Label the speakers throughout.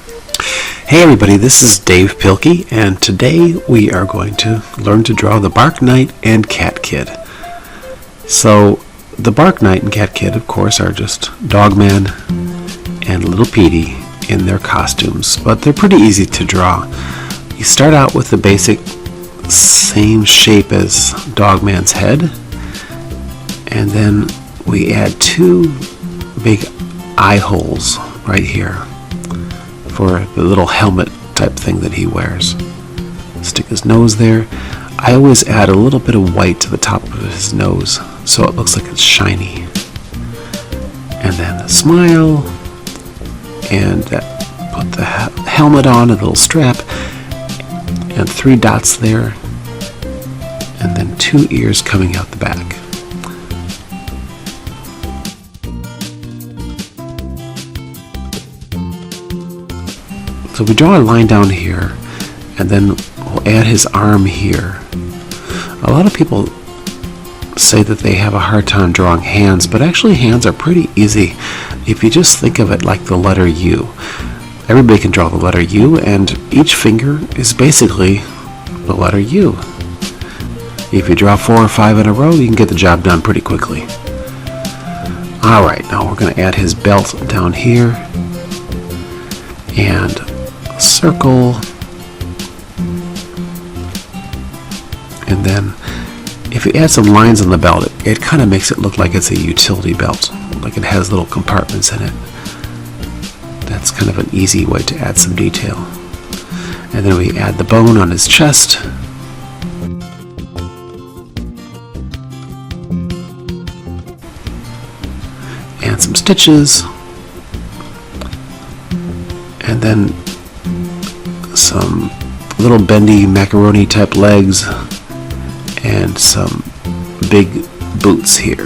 Speaker 1: Hey everybody, this is Dav Pilkey, and today we are going to learn to draw the Bark Knight and Cat Kid. So, the Bark Knight and Cat Kid, of course, are just Dogman and Li'l Petey in their costumes, but they're pretty easy to draw. You start out with the basic same shape as Dogman's head, and then we add two big eye holes right here for the little helmet type thing that he wears. Stick his nose there. I always add a little bit of white to the top of his nose so it looks like it's shiny. And then a smile, and put the helmet on, a little strap, and 3 dots there, and then 2 ears coming out the back. So we draw a line down here, and then we'll add his arm here. A lot of people say that they have a hard time drawing hands, but actually hands are pretty easy if you just think of it like the letter U. Everybody can draw the letter U, and each finger is basically the letter U. If you draw 4 or 5 in a row, you can get the job done pretty quickly. Alright, now we're going to add his belt down here, and circle, and then if you add some lines on the belt, it kind of makes it look like it's a utility belt, like it has little compartments in it. That's kind of an easy way to add some detail. And then we add the bone on his chest, and some stitches, and then some little bendy macaroni type legs and some big boots here.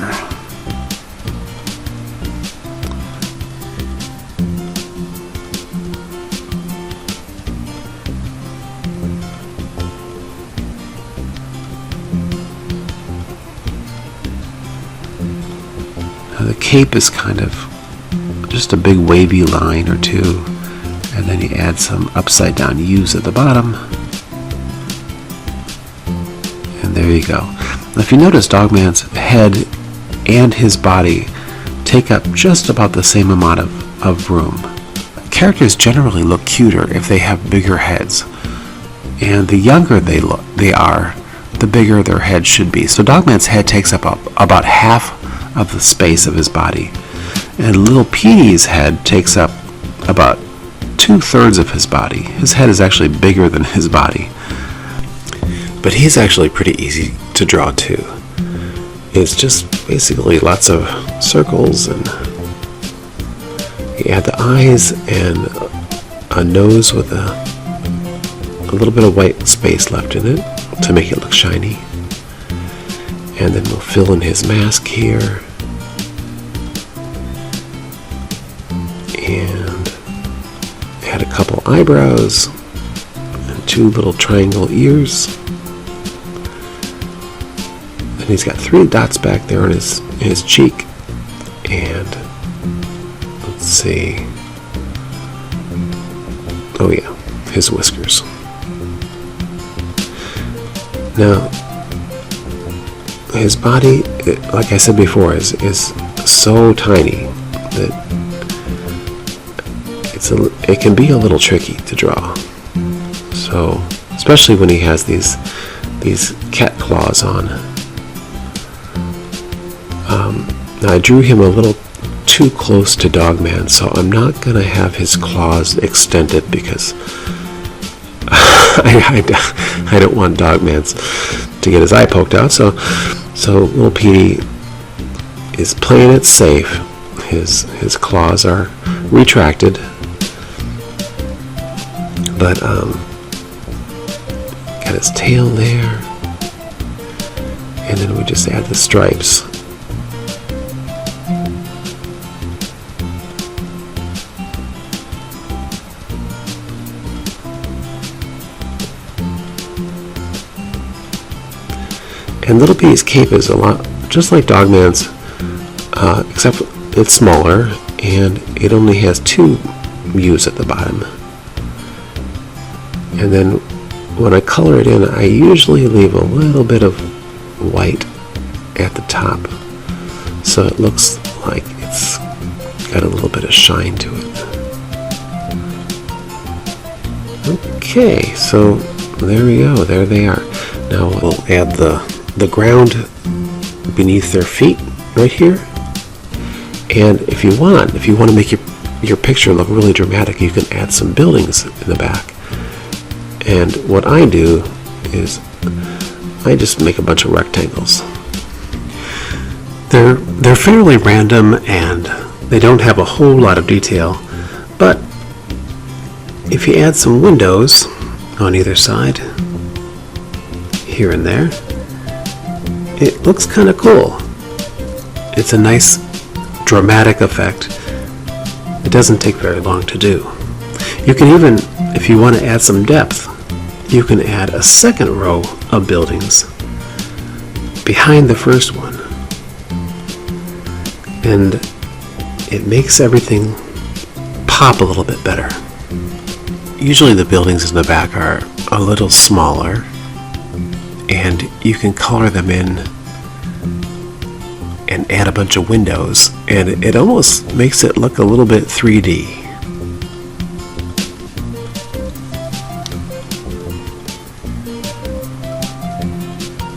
Speaker 1: Now the cape is kind of just a big wavy line or two, and then you add some upside down U's at the bottom, and there you go. Now if you notice, Dogman's head and his body take up just about the same amount of room. Characters generally look cuter if they have bigger heads, and the younger they are, the bigger their head should be. So Dogman's head takes up about half of the space of his body, and Li'l Petey's head takes up about 2/3 of his body. His head is actually bigger than his body. But he's actually pretty easy to draw too. It's just basically lots of circles, and you add the eyes and a nose with a little bit of white space left in it to make it look shiny. And then we'll fill in his mask here. And add a couple eyebrows and 2 little triangle ears. And he's got 3 dots back there on his cheek. And let's see. Oh yeah, his whiskers. Now, his body, like I said before, is so tiny that it can be a little tricky to draw. So, especially when he has these cat claws on. Now I drew him a little too close to Dogman, so I'm not going to have his claws extended because I don't want Dogman's to get his eye poked out. So Li'l Petey is playing it safe. His claws are retracted, but got his tail there, and then we just add the stripes. And Li'l Petey's cape is a lot just like Dogman's, except it's smaller and it only has 2 U's at the bottom And then when I color it in, I usually leave a little bit of white at the top, so it looks like it's got a little bit of shine to it. Okay, so there we go, there they are. Now we'll add the ground beneath their feet right here. And if you want to make your picture look really dramatic, you can add some buildings in the back. And what I do is I just make a bunch of rectangles. They're fairly random and they don't have a whole lot of detail, but if you add some windows on either side, here and there, it looks kind of cool. It's a nice dramatic effect. It doesn't take very long to do. You can even, if you want to add some depth, you can add a second row of buildings behind the first one. And it makes everything pop a little bit better. Usually the buildings in the back are a little smaller, and you can color them in and add a bunch of windows, and it almost makes it look a little bit 3D.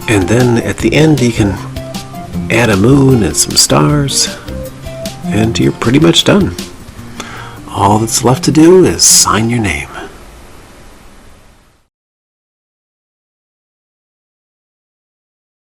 Speaker 1: And then at the end you can add a moon and some stars, and you're pretty much done. All that's left to do is sign your name.